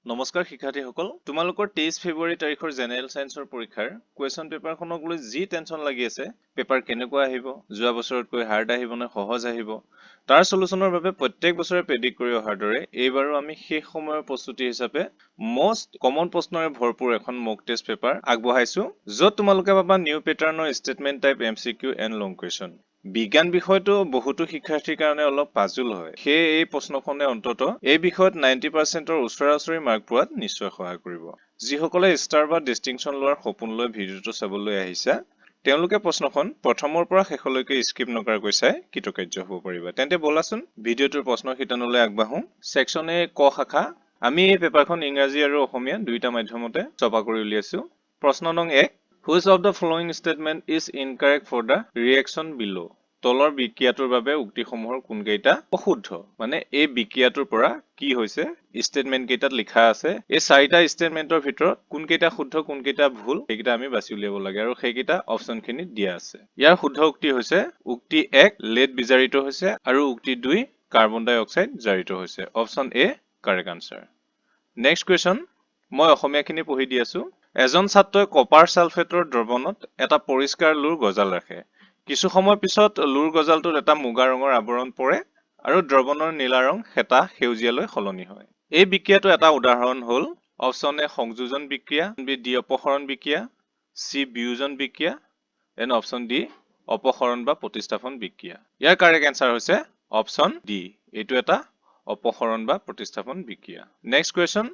নমস্কাৰ শিক্ষাৰ্থীসকল তোমালোকৰ 23 ফেব্ৰুৱাৰী তাৰিখৰ জেনেৰেল সায়েন্সৰ পৰীক্ষাৰ কোৱেশ্চন পেপাৰখনক লৈ যি টেনচন লাগি আছে পেপাৰ কেনেকুৱা আহিব যোৱা বছৰতকৈ হাৰ্ড আহিব নে সহজ আহিব তাৰ সলিউশনৰ বাবে প্ৰত্যেক বছৰে প্ৰেডিক্ট কৰি অহাৰ দৰে এইবাৰো আমি শেষ সময়ৰ প্ৰস্তুতি হিচাপে মোষ্ট কমন প্ৰশ্নৰে ভৰপুৰ এখন মক টেষ্ট পেপাৰ আগবঢ়াইছো য'ত তোমালোকে পাবা নিউ পেটাৰ্নৰ statement type MCQ and long question বিজ্ঞান বিষয়টো বহুতো শিক্ষাৰ্থীৰ কাৰণে অলপ পাজুল হয় সেয়ে এই প্ৰশ্নখনে অন্তত এই বিষয়ত 90%ৰ ওচৰা-ওচৰি মাৰ্ক পোৱাত নিশ্চয় সহায় কৰিব যিসকলে ষ্টাৰ বা ডিষ্টিংচন লোৱাৰ সপোন লৈ ভিডিঅটো চাবলৈ আহিছে তেওঁলোকে প্ৰশ্নখন প্ৰথমৰ পৰা শেষলৈকে স্কিপ নকৰাকৈ চাই কৃতকাৰ্য হ'ব পাৰিবা তেন্তে বলাচোন ভিডিঅটোৰ প্ৰশ্ন শিতানলৈ আগবাঢ়ো সেকশন এ ক শাখা আমি এই পেপাৰখন ইংৰাজী আৰু অসমীয়া দুইটা মাধ্যমতে ছপা কৰি উলিয়াইছো প্ৰশ্ন নং 1 Which of the following statement is incorrect for the reaction below? তলৰ বিক্ৰিয়াটোৰ বাবে উক্তিসমূহৰ কোনকেইটা অশুদ্ধ মানে এই বিক্ৰিয়াটোৰ পৰা কি হৈছে ষ্টেটমেন্ট কেইটাত লিখা আছে এই চাৰিটা ষ্টেটমেন্টৰ ভিতৰত কোনকেইটা শুদ্ধ কোনকেইটা ভুল সেইকেইটা আমি বাছি উলিয়াব লাগে আৰু সেইকেইটা অপচনখিনিত দিয়া আছে ইয়াৰ শুদ্ধ উক্তি হৈছে উক্তি 1 লেড বিজাৰিত হৈছে আৰু উক্তি 2 কাৰ্বন ডাই অক্সাইড জাৰিত হৈছে অপচন এ কাৰেক্ট আনসাৰ নেক্সট কুৱেশ্চন মই অসমীয়াখিনি পঢ়ি দি আছো এজন ছাত্ৰই কপাৰ সালফেটৰ দ্ৰৱণত এটা পৰিষ্কাৰ লুৰ গজাল ৰাখে কিছু সময় পিছত লুৰ গজালটোত এটা মুগা ৰঙৰ আৱৰণ পৰে আৰু দ্ৰৱণৰ নীলা ৰং হেতা সেউজীয়ালৈ সলনি হয় এই বিক্ৰিয়াটো এটা উদাহৰণ হ'ল অপচন এ সংযোজন বিক্ৰিয়া বি ডি অপসৰণ বিক্ৰিয়া সি বিয়োজন বিক্ৰিয়া এন অপচন ডি অপসৰণ বা প্ৰতিস্থাপন বিক্ৰিয়া ইয়াৰ কাৰেক্ট আনসাৰ হৈছে অপচন ডি এইটো এটা অপসৰণ বা প্ৰতিস্থাপন বিক্ৰিয়া নেক্সট কুৱেশ্চন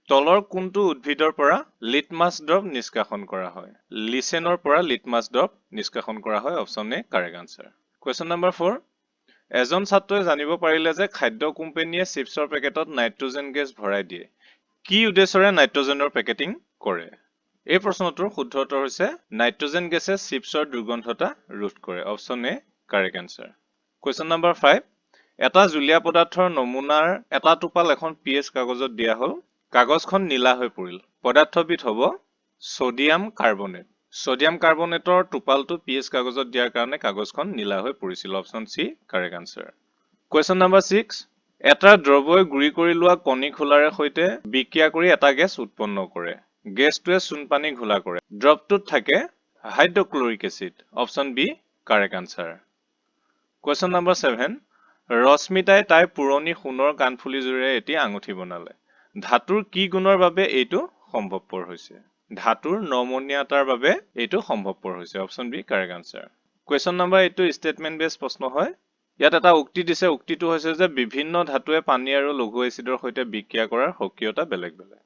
তলৰ কোনটো উদ্ভিদৰ পৰা লিটমাছ ড্ৰপ নিষ্কাশন কৰা হয় লিচেনৰ পৰা লিটমাছ ড্ৰপ নিষ্কাশন কৰা হয় অপচন এ কাৰেক্ট আনসাৰ কুৱেশ্চন নম্বৰ 4 এজন ছাত্ৰই জানিব পাৰিলে যে খাদ্য কোম্পানীয়ে চিপছৰ পেকেটত নাইট্ৰজেন গেছ ভৰাই দিয়ে কি উদ্দেশ্যৰে নাইট্ৰজেনৰ পেকেটিং কৰে এই প্ৰশ্নটোৰ শুদ্ধ উত্তৰ হৈছে নাইট্ৰজেন গেছে চিপছৰ দুৰ্গন্ধতা ৰোধ কৰে অপচন এ কাৰেক্ট আনসাৰ কুৱেশ্চন নম্বৰ 5 এটা জুলীয়া পদাৰ্থৰ নমুনাৰ এটা টোপাল এখন পিএইচ কাগজত দিয়া হ'ল কাগজখন নীলা হৈ পৰিল পদাৰ্থবিধ হ'ব সোডিয়াম কাৰ্বনেটৰ টোপালটো পিএইচ কাগজত দিয়াৰ কাৰণে কাগজখন নীলা হৈ পৰিছিল option C correct answer question number 6 এটা দ্ৰৱই গুৰি কৰি লোৱা কণী খোলাৰে সৈতে বিক্ৰিয়া কৰি এটা গেছ উৎপন্ন কৰে গেছটোৱে চূণপানী ঘোলা কৰে দ্ৰৱটোত থাকে hydrochloric acid option B correct answer question number 7 ৰশ্মিতাই তাই পুৰণি সোণৰ কাণফুলিযোৰে এটি আঙুঠি বনালে ধাতুৰ কি গুণৰ বাবে এইটো সম্ভৱপৰ হৈছে ধাতুৰ নমনীয়তাৰ বাবে এইটো সম্ভৱপৰ হৈছে option B correct answer question number 8 টো ষ্টেটমেন্ট বেস প্ৰশ্ন হয় ইয়াত এটা উক্তি দিছে উক্তিটো হৈছে যে বিভিন্ন ধাতুৱে পানী আৰু লঘু এচিডৰ সৈতে বিক্ৰিয়া কৰাৰ সক্ৰিয়তা বেলেগ বেলেগ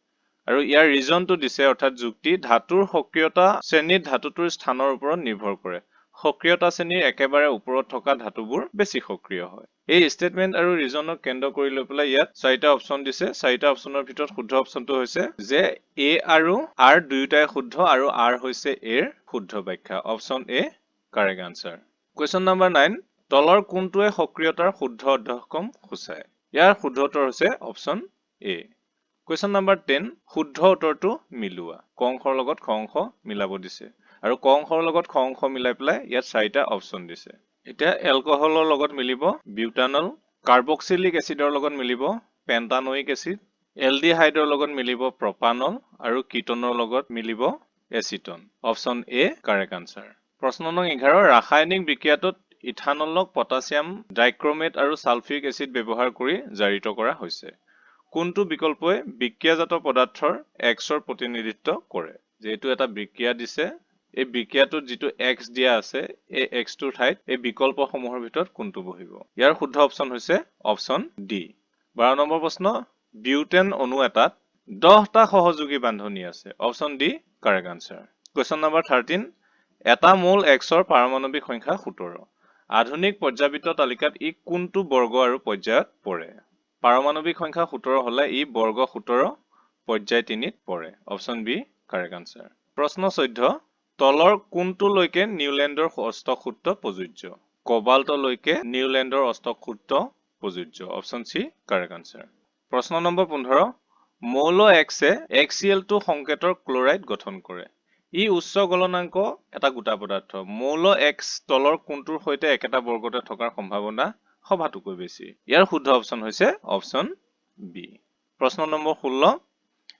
আৰু ইয়াৰ ৰিজনটো দিছে অৰ্থাৎ যুক্তি ধাতুৰ সক্ৰিয়তা শ্ৰেণীত ধাতুটোৰ স্থানৰ ওপৰত নিৰ্ভৰ কৰে সক্ৰিয়তা শ্ৰেণীৰ একেবাৰে ওপৰত থকা ধাতুবোৰ বেছি সক্ৰিয় হয় এই ষ্টেটমেন্ট আৰু ৰিজনক কেন্দ্ৰ কৰি লৈ পেলাই ইয়াত চাৰিটা অপচন দিছে চাৰিটা অপচনৰ ভিতৰত শুদ্ধ অপচনটো হৈছে যে এ আৰু আৰ দুয়োটাই শুদ্ধ আৰু আৰ হৈছে এৰ শুদ্ধ ব্যাখ্যা অপচন এ কাৰেক্ট আনসাৰ কুৱেশ্চন নম্বৰ 9 তলৰ কোনটোৱে সক্ৰিয়তাৰ শুদ্ধ অধ্যক্ষম সূচায় ইয়াৰ শুদ্ধ উত্তৰ হৈছে অপচন এ কুৱেশ্চন নম্বৰ 10 শুদ্ধ উত্তৰটো মিলোৱা ক অংশৰ লগত খ অংশ মিলাব দিছে আৰু ক অংশৰ লগত খ অংশ মিলাই পেলাই ইয়াত চাৰিটা অপচন দিছে এতিয়া এলকহলৰ লগত মিলিব বিউটানল কাৰ্বক্সিলিক এচিডৰ লগত মিলিব পেন্টানোইক এচিড এলডিহাইডৰ লগত মিলিব প্ৰপানল আৰু কিটনৰ লগত মিলিব এচিটন অপচন এ কাৰেক্ট আনসাৰ প্ৰশ্ন নং 11 ৰাসায়নিক বিক্ৰিয়াটোত ইথানলক পটাছিয়াম ডাইক্ৰমেট আৰু সালফিক এচিড ব্যৱহাৰ কৰি জাৰিত কৰা হৈছে কোনটো বিকল্পই বিক্ৰিয়াজাত পদাৰ্থৰ এক্সৰ প্ৰতিনিধিত্ব কৰে যেটো এটা বিক্ৰিয়া দিছে এই বিক্ৰিয়াটোত যেটো এক্স দিয়া আছে এই এক্সটোৰ ঠাইত এই বিকল্পসমূহৰ ভিতৰত কোনটো বহিব ইয়াৰ শুদ্ধ অপচন হৈছে অপচন ডি 12 নম্বৰ প্ৰশ্ন বিউটেন অণু এটাত 10টা সহযোগী বান্ধনী আছে option D correct answer question number 13 এটা মোল এক্সৰ পাৰমাণৱিক সংখ্যা 17 আধুনিক পৰ্যায়বৃত্ত তালিকাত ই কোনটো বৰ্গ আৰু পৰ্যায়ত পৰে পাৰমাণৱিক সংখ্যা 17 হলে ই বৰ্গ 17 পৰ্যায় 3ত পৰে অপচন বি কাৰেক্ট আনসাৰ প্ৰশ্ন 14 তলৰ কোনটোলৈকে নিউল্যান্ডৰ অষ্টক সূত্ৰ প্ৰযোজ্য কোবাল্টলৈকে নিউল্যান্ডৰ অষ্টক সূত্ৰ প্ৰযোজ্য অপচন সি কাৰেক্ট আনসাৰ প্ৰশ্ন নম্বৰ 15 মৌল এক্সে HCl2 সংকেতৰ ক্লোৰাইড গঠন কৰে ই উচ্চ গলনাংক এটা গোটা পদাৰ্থ মৌল এক্স তলৰ কোনটোৰ সৈতে একেটা বৰ্গতে থকাৰ সম্ভাৱনা সবাতোকৈ বেছি ইয়াৰ শুদ্ধ অপচন হৈছে অপচন বি প্ৰশ্ন নম্বৰ 16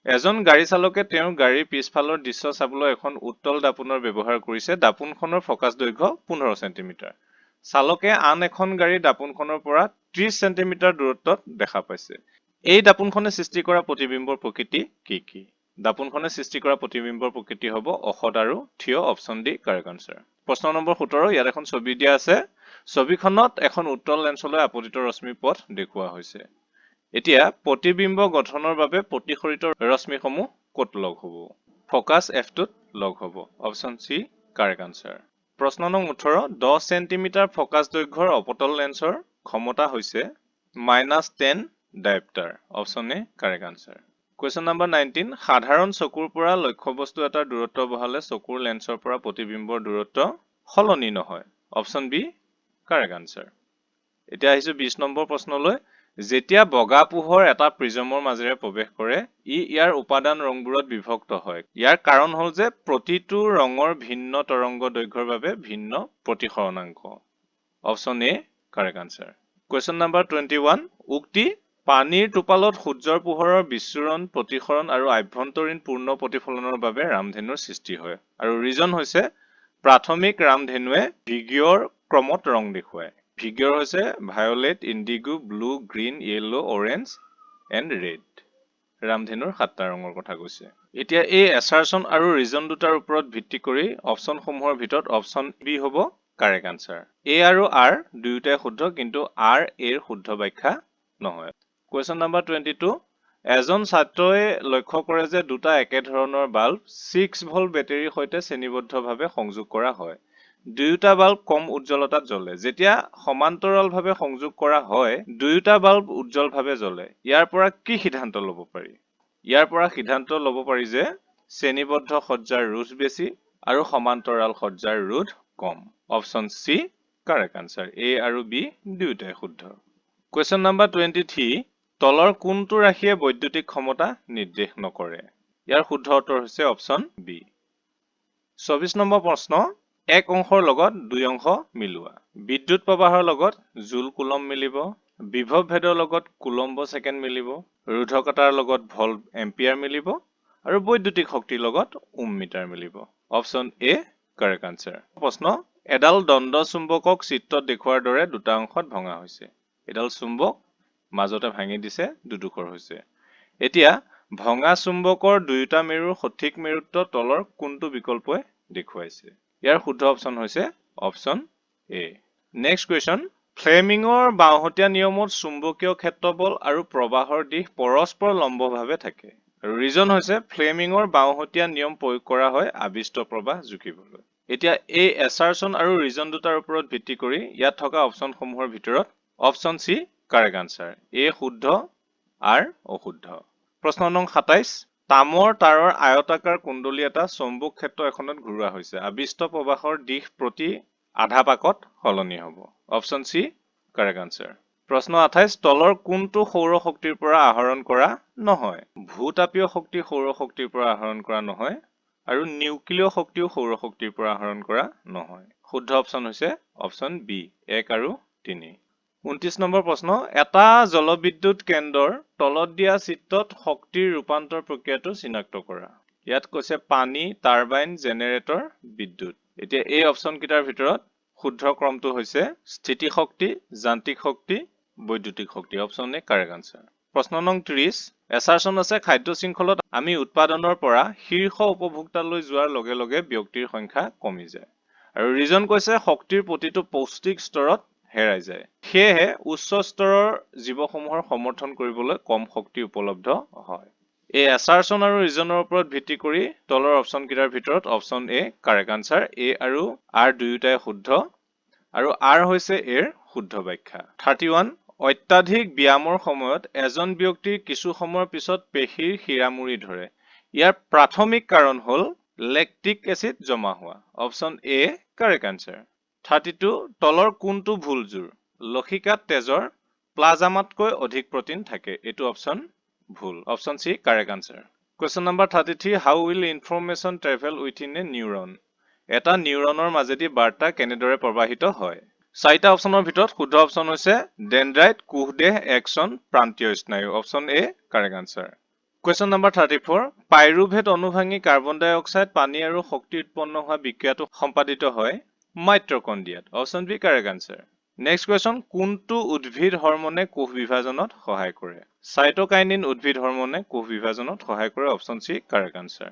এজন গাড়ী চালকে তেওঁৰ গাড়ীৰ পিছফালৰ দৃশ্য চাবলৈ এখন উত্তল দাপোনৰ ব্যৱহাৰ কৰিছে। দাপোনখনৰ ফকাচ দৈৰ্ঘ্য 15 চেণ্টিমিটাৰ। চালকে আন এখন গাড়ী দাপোনখনৰ পৰা 30 চেণ্টিমিটাৰ দূৰত্বত দেখা পাইছে। এই দাপোনখনে সৃষ্টি কৰা প্ৰতিবিম্বৰ প্ৰকৃতি কি কি? দাপোনখনে সৃষ্টি কৰা প্ৰতিবিম্বৰ প্ৰকৃতি হ'ব অসৎ আৰু থিয়। Option D correct answer. প্ৰশ্ন নম্বৰ 17, ইয়াত এখন ছবি দিয়া আছে। ছবিখনত এখন উত্তল লেন্সলৈ আপতিত ৰশ্মি পথ দেখুওৱা হৈছে। এতিয়া প্ৰতিবিম্ব গঠনৰ বাবে প্ৰতিসৰিত ৰশ্মিসমূহ ক'ত লগ হ'ব? ফকাস F2ত লগ হ'ব। Option C correct answer. প্ৰশ্ন নম্বৰ 18, 10 চেণ্টিমিটাৰ ফকাস দৈৰ্ঘ্যৰ অপতল লেন্সৰ ক্ষমতা হৈছে -10 dioptre. Option A correct answer. Question number 19, সাধাৰণ চকুৰ পৰা লক্ষ্যবস্তু এটাৰ দূৰত্ব বঢ়ালে চকুৰ লেন্সৰ পৰা প্ৰতিবিম্বৰ দূৰত্ব সলনি নহয়। Option B correct answer. এতিয়া আহিছো 20 নম্বৰ প্ৰশ্নলৈ। যেতিয়া বগা পোহৰ এটা প্ৰিজমৰ মাজেৰে প্ৰৱেশ কৰে, ইয়াৰ উপাদান ৰংবোৰত বিভক্ত হয়। ইয়াৰ কাৰণ হ'ল যে প্ৰতিটো ৰঙৰ ভিন্ন তৰংগ দৈৰ্ঘ্যৰ বাবে ভিন্ন প্ৰতিসৰণাংক। Option A correct answer. Question number 21, উক্তি পানীৰ টোপালত সূৰ্যৰ পোহৰৰ বিচ্ছুৰণ, প্ৰতিসৰণ আৰু আভ্যন্তৰীণ পূৰ্ণ প্ৰতিফলনৰ বাবে ৰামধেনুৰ সৃষ্টি হয়। আৰু ৰিজন হৈছে প্ৰাথমিক ৰামধেনুৱে ভিগিয়ৰ ক্ৰমত ৰং দেখুৱায়। ভিগিয়ৰ হৈছে violet, indigo, blue, green, yellow, orange and red. ৰামধেনুৰ 7টা ৰঙৰ কথা কৈছে। এতিয়া এই এছাৰচন আৰু ৰিজন দুটাৰ ওপৰত ভিত্তি কৰি অপশ্যনসমূহৰ ভিতৰত অপশ্যন বি হ'ব কাৰেক্ট আনসাৰ। এ আৰু আৰ দুয়োটাই শুদ্ধ, কিন্তু আৰ এৰ শুদ্ধ ব্যাখ্যা নহয়। কুৱেশ্যন নম্বৰ 22, এজন ছাত্ৰই লক্ষ্য কৰে যে দুটা একেধৰণৰ বাল্ব 6 ভোল্ট বেটাৰীৰ সৈতে শ্ৰেণীবদ্ধভাৱে সংযোগ কৰা হয়। দুয়োটা বাল্ব কম উজ্জ্বলতাত জ্বলে। যেতিয়া সমান্তৰালভাৱে সংযোগ কৰা হয়, দুয়োটা বাল্ব উজ্জ্বলভাৱে জ্বলে। ইয়াৰ পৰা কি সিদ্ধান্ত ল'ব পাৰি? ইয়াৰ পৰা সিদ্ধান্ত ল'ব পাৰি যে শ্ৰেণীবদ্ধ সজ্জাৰ ৰোধ বেছি আৰু সমান্তৰাল সজ্জাৰ ৰোধ কম। Option C correct answer. A আৰু বি দুয়োটাই শুদ্ধ। কুৱেশ্যন নম্বৰ 23, তলৰ কোনটো ৰাশিয়ে বৈদ্যুতিক ক্ষমতা নিৰ্দেশ নকৰে? ইয়াৰ শুদ্ধ উত্তৰ হৈছে অপশ্যন বি। 24 নম্বৰ প্ৰশ্ন, এক অংশৰ লগত দুই অংশ মিলোৱা। বিদ্যুৎ প্ৰবাহৰ লগত জুল কুলম মিলিব, বিভৱ ভেদৰ লগত কুলম্ব ছেকেণ্ড মিলিব, ৰোধকতাৰ লগত ভল্ট এম্পিয়াৰ মিলিব আৰু বৈদ্যুতিক শক্তিৰ লগত ওম মিটাৰ মিলিব। Option A correct answer. প্ৰশ্ন, এডাল দণ্ড চুম্বকক চিত্ৰত দেখুওৱাৰ দৰে দুটা অংশত ভঙা হৈছে। এডাল চুম্বক মাজতে ভাঙি দিছে, দুটুকুৰ হৈছে। এতিয়া ভঙা চুম্বকৰ দুয়োটা মেৰুৰ সঠিক মেৰুত্ব তলৰ কোনটো বিকল্পই দেখুৱাইছে? ইয়াৰ শুদ্ধ অপশ্যন হৈছে অপশ্যন এ। নেক্সট কুৱেশ্যন, ফ্লেমিঙৰ বাওঁহতীয়া নিয়মত চুম্বকীয় ক্ষেত্ৰ বল আৰু প্ৰবাহৰ দিশ পৰস্পৰ লম্বভাৱে থাকে। আৰু ৰিজন হৈছে ফ্লেমিঙৰ বাওঁহতীয়া নিয়ম প্ৰয়োগ কৰা হয় আবিষ্ট প্ৰবাহ জুখিবলৈ। এতিয়া এই এছাৰচন আৰু ৰিজন দুটাৰ ওপৰত ভিত্তি কৰি ইয়াত থকা অপশ্যনসমূহৰ ভিতৰত অপশ্যন চি কাৰেক্ট আনসাৰ। এ শুদ্ধ, আৰ অশুদ্ধ। প্ৰশ্ন নং 27, তামৰ তাৰৰ আয়তাকাৰ কুণ্ডলী এটা চৌম্বক ক্ষেত্ৰ এখনত ঘূৰোৱা হৈছে। আবিষ্ট প্ৰবাহৰ দিশ প্ৰতি আধা পাকত সলনি হ'ব। Option C correct answer. প্ৰশ্ন 28, তলৰ কোনটো সৌৰ শক্তিৰ পৰা আহৰণ কৰা নহয়? ভূতাপীয় শক্তি সৌৰ শক্তিৰ পৰা আহৰণ কৰা নহয় আৰু নিউক্লিয় শক্তিও সৌৰ শক্তিৰ পৰা আহৰণ কৰা নহয়। শুদ্ধ অপশ্যন হৈছে অপশ্যন বি 1 আৰু 3। 29 নম্বৰ প্ৰশ্ন, এটা জলবিদ্যুৎ কেন্দ্ৰৰ তলত দিয়া চিত্ৰত শক্তিৰ ৰূপান্তৰ প্ৰক্ৰিয়াটো চিনাক্ত কৰা। ইয়াত কৈছে পানী, টাৰবাইন, জেনেৰেটৰ, বিদ্যুৎ। এতিয়া এই অপশ্যন কেইটাৰ ভিতৰত শুদ্ধ ক্ৰমটো হৈছে স্থিতি শক্তি, যান্ত্ৰিক শক্তি, বৈদ্যুতিক শক্তি। Option A correct answer. প্ৰশ্ন নং 30, এছাৰচন আছে খাদ্য শৃংখলত আমি উৎপাদনৰ পৰা শীৰ্ষ উপভোক্তালৈ যোৱাৰ লগে লগে ব্যক্তিৰ সংখ্যা কমি যায়। আৰু ৰিজন কৈছে শক্তিৰ প্ৰতিটো পৌষ্টিক স্তৰত হেৰাই যায়। সেয়েহে উচ্চ স্তৰৰ জীৱসমূহৰ সমৰ্থন কৰিবলৈ কম শক্তি উপলব্ধ হয়। এই এছাৰচন আৰু ৰিজনৰ ওপৰত ভিত্তি কৰি তলৰ অপশ্যন কেইটাৰ ভিতৰত option A correct answer. A আৰু আৰ দুয়োটাই শুদ্ধ আৰু আৰ হৈছে এৰ শুদ্ধ ব্যাখ্যা। 31, অত্যাধিক ব্যায়ামৰ সময়ত এজন ব্যক্তিৰ কিছু সময়ৰ পিছত পেশীৰ শিৰামুৰি ধৰে। ইয়াৰ প্ৰাথমিক কাৰণ হ'ল লেক্টিক এচিড জমা হোৱা। Option A correct answer. 32, তলৰ কোনটো ভুল জোৰ? লসিকাত তেজৰ প্লাজমাতকৈ অধিক প্ৰটিন থাকে। এইটো অপশ্যন ভুল। Option C correct answer. Question number 33, how will information travel within a neuron? এটা নিউৰনৰ মাজেদি বাৰ্তা কেনেদৰে প্ৰবাহিত হয়? 4টা অপশ্যনৰ ভিতৰত শুদ্ধ অপশ্যন হৈছে ডেনড্ৰাইট, কোষদেহ, একচন, প্ৰান্তীয় স্নায়ু। Option A correct answer. Question number 34. Pyruvate অনুভাঙি কাৰ্বন ডাই অক্সাইড পানী আৰু শক্তি উৎপন্ন হোৱা বিক্ৰিয়াটো সম্পাদিত হয় মাইট্ৰকন্ড্ৰিয়াত। Option B correct answer. Next question, কোনটো উদ্ভিদ হৰমনে কোষ বিভাজনত সহায় কৰে? চাইটোকাইনিন উদ্ভিদ হৰমনে কোষ বিভাজনত সহায় কৰে। Option C correct answer.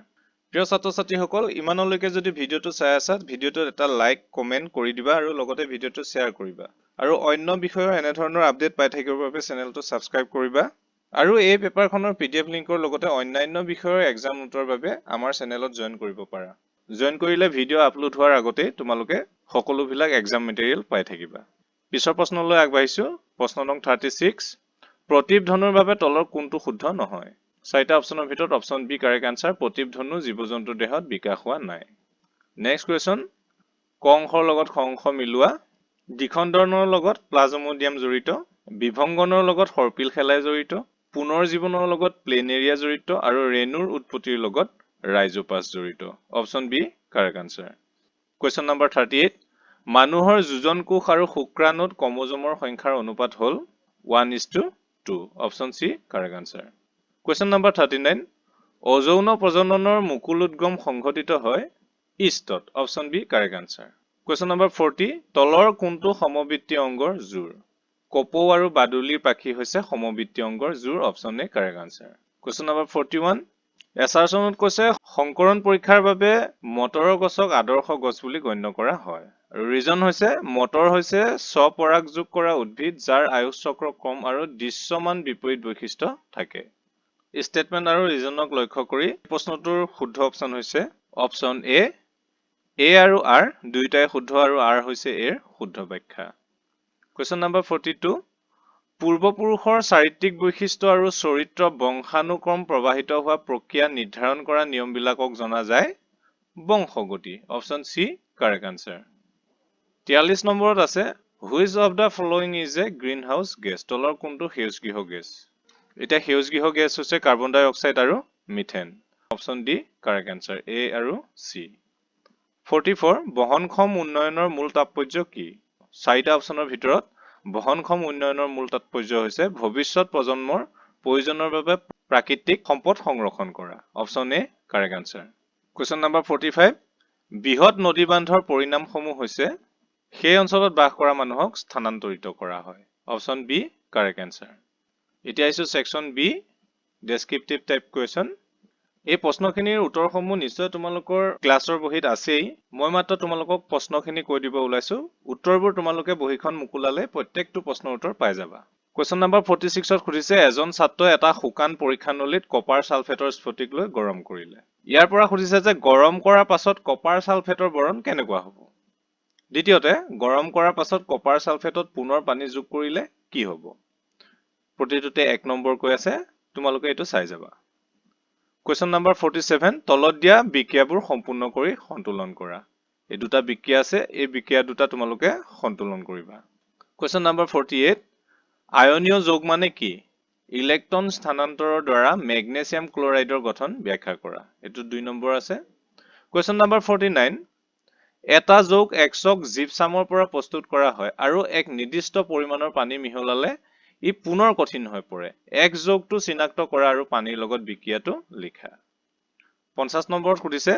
প্ৰিয় ছাত্ৰ ছাত্ৰীসকল, ইমানলৈকে যদি ভিডিঅ'টো চাই আছা, ভিডিঅ'টোত এটা লাইক কমেণ্ট কৰি দিবা আৰু লগতে ভিডিঅ'টো শ্বেয়াৰ কৰিবা। আৰু অন্য বিষয়ৰ এনেধৰণৰ আপডেট পাই থাকিবৰ বাবে চেনেলটো ছাবস্ক্ৰাইব কৰিবা। আৰু এই পেপাৰখনৰ PDF লিংকৰ লগতে অন্যান্য বিষয়ৰ এক্সাম নোটৰ বাবে আমাৰ চেনেলত জইন কৰিব পাৰা। জইন কৰিলে ভিডিঅ' আপলোড হোৱাৰ আগতেই তোমালোকে সকলোবিলাক এক্সাম মেটেৰিয়েল পাই থাকিবা। পিছৰ প্ৰশ্নলৈ আগবাঢ়িছো। প্ৰশ্ন নং 36। প্ৰতিপ ধনুৰ বাবে তলৰ কোনটো শুদ্ধ নহয়? চাৰিটা অপশ্যনৰ ভিতৰত অপশ্যন বি কাৰেক্ট আনসাৰ। প্ৰতিপ ধনু জীৱ-জন্তুৰ দেহত বিকাশ হোৱা নাই। নেক্সট কুৱেশ্যন, ক অংশৰ লগত খ অংশ মিলোৱা। দ্বিখণ্ডনৰ লগত প্লাজমোডিয়াম জড়িত, বিভংগনৰ লগত সৰ্পিল শেলাই জড়িত, পুনৰ জীৱনৰ লগত প্লেনেৰিয়া জড়িত আৰু ৰেণুৰ উৎপত্তিৰ লগত ৰাইজোপাছ জড়িত। Option B correct answer. Question number 38। মানুহৰ যোজন কোষ আৰু শুক্ৰাণুত ক্ৰমোজমৰ সংখ্যাৰ অনুপাত হ'ল 1:2। Option C correct answer. Question number 39। অযৌন প্ৰজননৰ মুকুল উদ্গম সংঘটিত হয় ইষ্টত। Option B correct answer. Question number 40। তলৰ কোনটো সমবৃত্তীয় অংগৰ জোৰ? কপৌ আৰু বাদুলিৰ পাখি হৈছে সমবৃত্তীয় অংগৰ জোৰ। Option A correct answer. Question number 41। এছাৰচনত কৈছে সংকৰণ পৰীক্ষাৰ বাবে মটৰৰ গছক আদৰ্শ গছ বুলি গণ্য কৰা হয়। আৰু ৰিজন হৈছে মটৰ হৈছে স্বপৰাগ যোগ কৰা উদ্ভিদ যাৰ আয়ুস চক্ৰ কম আৰু দৃশ্যমান বিপৰীত বৈশিষ্ট্য থাকে। ষ্টেটমেন্ট আৰু ৰিজনক লক্ষ্য কৰি প্ৰশ্নটোৰ শুদ্ধ অপশ্যন হৈছে অপশ্যন এ। এ আৰু আৰ দুয়োটাই শুদ্ধ আৰু আৰ হৈছে এৰ শুদ্ধ ব্যাখ্যা। Question number 42। পূৰ্বপুৰুষৰ চাৰিত্ৰিক বৈশিষ্ট্য আৰু চৰিত্ৰ বংশানুক্ৰম প্ৰবাহিত হোৱা প্ৰক্ৰিয়া নিৰ্ধাৰণ কৰা নিয়মবিলাকক জনা যায় বংশগতি। Option C correct answer. 43 নম্বৰত আছে which of the following is a greenhouse gas? তলৰ কোনটো সেউজগৃহ গেছ? এতিয়া সেউজগৃহ গেছ হৈছে কাৰ্বন ডাই অক্সাইড আৰু methane. Option D correct answer, A আৰু চি। 44। বহনক্ষম উন্নয়নৰ মূল তাৎপৰ্য কি? চাৰিটা অপশ্যনৰ ভিতৰত বহনক্ষম উন্নয়নৰ মূল তাৎপৰ্য হৈছে ভৱিষ্যত প্ৰজন্মৰ প্ৰয়োজনৰ বাবে প্ৰাকৃতিক সম্পদ সংৰক্ষণ কৰা। Option A correct answer. Question number 45। বৃহৎ নদী বান্ধৰ পৰিণামসমূহ হৈছে সেই অঞ্চলত বাস কৰা মানুহক স্থানান্তৰিত কৰা হয়। Option B correct answer. এতিয়া আহিছো section B, descriptive type question. এই প্ৰশ্নখিনিৰ উত্তৰসমূহ নিশ্চয় তোমালোকৰ ক্লাছৰ বহীত আছেই। মই মাত্ৰ তোমালোকক প্ৰশ্নখিনি কৈ দিব ওলাইছো। উত্তৰবোৰ তোমালোকে বহীখন মুকুলালে প্ৰত্যেকটো প্ৰশ্নৰ উত্তৰ পাই যাবা। কুৱেশ্যন নম্বৰ 46ত সুধিছে এজন ছাত্ৰই এটা শুকান পৰীক্ষানলীত কপাৰ ছালফেটৰ স্ফটিক লৈ গৰম কৰিলে। ইয়াৰ পৰা সুধিছে যে গৰম কৰাৰ পাছত কপাৰ ছালফেটৰ বৰণ কেনেকুৱা হ'ব? দ্বিতীয়তে গৰম কৰাৰ পাছত কপাৰ ছালফেটত পুনৰ পানী যোগ কৰিলে কি হ'ব? প্ৰতিটোতে 1 নম্বৰ কৈ আছে, তোমালোকে এইটো চাই যাবা। Question number 47। তলত দিয়া বিক্ৰিয়াবোৰ সম্পূৰ্ণ কৰি সন্তুলন কৰা। এই দুটা বিক্ৰিয়া আছে, এই বিক্ৰিয়া দুটা তোমালোকে সন্তুলন কৰিবা। Question number 48। আয়নীয় যৌগ মানে কি? ইলেক্ট্ৰন স্থানান্তৰৰ দ্বাৰা মেগনেছিয়াম ক্লৰাইডৰ গঠন ব্যাখ্যা কৰা। এইটো 2 নম্বৰ আছে। Question number 49। এটা যৌগ Xক জিপছামৰ পৰা প্ৰস্তুত কৰা হয় আৰু এক নিৰ্দিষ্ট পৰিমাণৰ পানী মিহলালে ই পুনৰ কঠিন হৈ পৰে। X যৌগটো চিনাক্ত কৰা আৰু পানীৰ লগত বিক্ৰিয়াটো লিখা। 50 নম্বৰত সুধিছে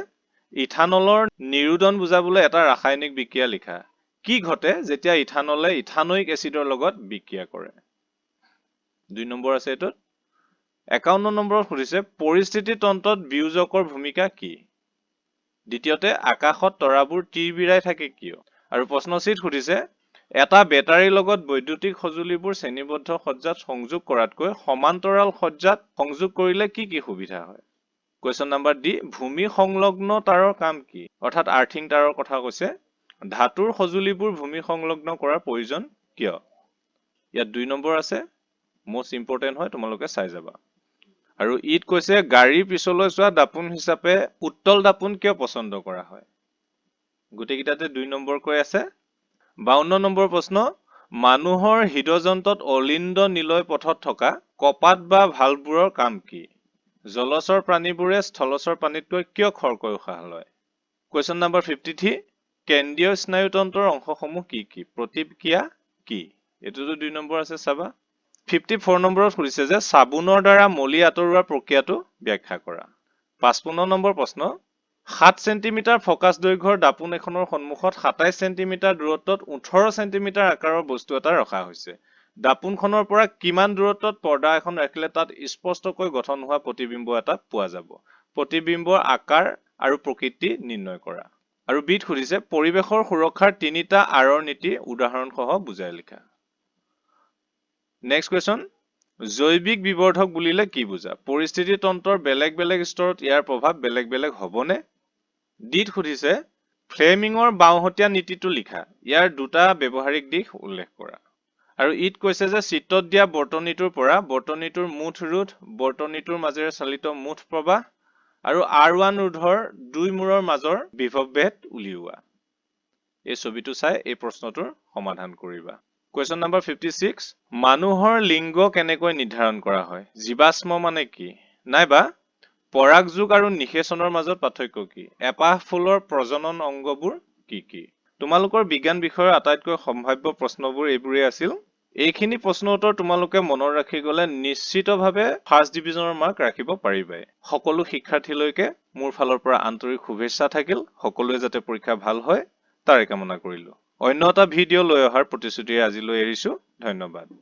ইথানলৰ নিৰোধন বুজাবলৈ এটা ৰাসায়নিক বিক্ৰিয়া লিখা। কি ঘটে যেতিয়া ইথানলে ইথানোইক এচিডৰ লগত বিক্ৰিয়া কৰে? 2 নম্বৰ আছে এইটোত। 51 নম্বৰত সুধিছে পৰিস্থিতি তন্ত্ৰত বিয়োজকৰ ভূমিকা কি? দ্বিতীয়তে আকাশত তৰাবোৰ তীৰ বিৰাই থাকে কিয়? আৰু প্ৰশ্নচিত সুধিছে এটা বেটাৰীৰ লগত বৈদ্যুতিক সঁজুলিবোৰ শ্ৰেণীবদ্ধ সজ্জাত সংযোগ কৰাতকৈ সমান্তৰাল সজ্জাত সংযোগ কৰিলে কি কি সুবিধা হয়? কুৱেশ্যন নম্বৰ ডি ভূমি সংলগ্ন তাৰৰ কাম কি? অৰ্থাৎ আৰ্থিং তাৰৰ কথা কৈছে। ধাতুৰ সঁজুলিবোৰ ভূমি সংলগ্ন কৰাৰ প্ৰয়োজন কিয়? ইয়াত 2 নম্বৰ আছে, মোষ্ট ইম্পৰ্টেণ্ট হয়, তোমালোকে চাই যাবা। আৰু ইট কৈছে গাড়ীৰ পিছলৈ যোৱা দাপোন হিচাপে উত্তল দাপোন কিয় পছন্দ কৰা হয়? গোটেইকেইটাতে 2 নম্বৰ কৈ আছে। 52 নম্বৰ প্ৰশ্ন মানুহৰ হৃদযন্ত্ৰত অলিন্দ নিলয় পথত থকা কপাট বা ভালভবোৰৰ কাম কি? জলচৰ প্ৰাণীবোৰে স্থলচৰ পানীতকৈ কিয় খৰকৈ উশাহ লয়? Question number 53। কেন্দ্ৰীয় স্নায়ুতন্ত্ৰৰ অংশসমূহ কি কি? প্ৰতিক্ৰিয়া কি? এইটোতো 2 নম্বৰ আছে, চাবা। 54 নম্বৰত সুধিছে যে চাবোনৰ দ্বাৰা মলি আঁতৰোৱাৰ প্ৰক্ৰিয়াটো ব্যাখ্যা কৰা। 55 নম্বৰ প্ৰশ্ন 7 চেণ্টিমিটাৰ ফকাছ দৈৰ্ঘ্যৰ দাপোন এখনৰ সন্মুখত 27 চেণ্টিমিটাৰ দূৰত্বত 18 চেণ্টিমিটাৰ আকাৰৰ বস্তু এটা ৰখা হৈছে। দাপোনখনৰ পৰা কিমান দূৰত্বত পৰ্দা এখন ৰাখিলে তাত স্পষ্টকৈ গঠন হোৱা প্ৰতিবিম্ব এটা পোৱা যাব। প্ৰতিবিম্বৰ আকাৰ আৰু প্ৰকৃতি নিৰ্ণয় কৰা। আৰু বিত সুধিছে পৰিৱেশৰ সুৰক্ষাৰ তিনিটা আঁৰৰ নীতি উদাহৰণ সহ বুজাই লিখা। নেক্সট কুৱেশ্যন জৈৱিক বিবৰ্ধক বুলিলে কি বুজা? পৰিস্থিতি তন্ত্ৰৰ বেলেগ বেলেগ স্তৰত ইয়াৰ প্ৰভাৱ বেলেগ বেলেগ হ'বনে? ডিত সুধিছে ফ্লেমিঙৰ বাওঁহতীয়া নীতিটো লিখা। ইয়াৰ দুটা ব্যৱহাৰিক দিশ উল্লেখ কৰা। আৰু ইত কৈছে যে চিত্ৰত দিয়া বৰ্তনীটোৰ পৰা বৰ্তনীটোৰ মুঠ ৰোধ, বৰ্তনীটোৰ মাজেৰে চালিত মুঠ প্ৰবাহ আৰু R1 ৰোধৰ দুই মূৰৰ মাজৰ বিভৱভেদ উলিওৱা। এই ছবিটো চাই এই প্ৰশ্নটোৰ সমাধান কৰিবা। কুৱেশ্যন নম্বৰ 56 মানুহৰ লিংগ কেনেকৈ নিৰ্ধাৰণ কৰা হয়? জীৱাশ্ম মানে কি? নাইবা পৰাগযোগ আৰু নিষেচনৰ মাজত পাৰ্থক্য কি? এপাহ ফুলৰ প্ৰজনন অংগবোৰ কি কি? তোমালোকৰ বিজ্ঞান বিষয়ৰ আটাইতকৈ সম্ভাৱ্য প্ৰশ্নবোৰ এইবোৰেই আছিল। এইখিনি প্ৰশ্ন উত্তৰ তোমালোকে মনত ৰাখি গ'লে নিশ্চিতভাৱে ফাৰ্ষ্ট ডিভিজনৰ মাৰ্ক ৰাখিব পাৰিবাই। সকলো শিক্ষাৰ্থীলৈকে মোৰ ফালৰ পৰা আন্তৰিক শুভেচ্ছা থাকিল। সকলোৱে যাতে পৰীক্ষা ভাল হয় তাৰে কামনা কৰিলো। অন্য এটা ভিডিঅ' লৈ অহাৰ প্ৰতিশ্ৰুতিৰে আজিলৈ এৰিছো। ধন্যবাদ।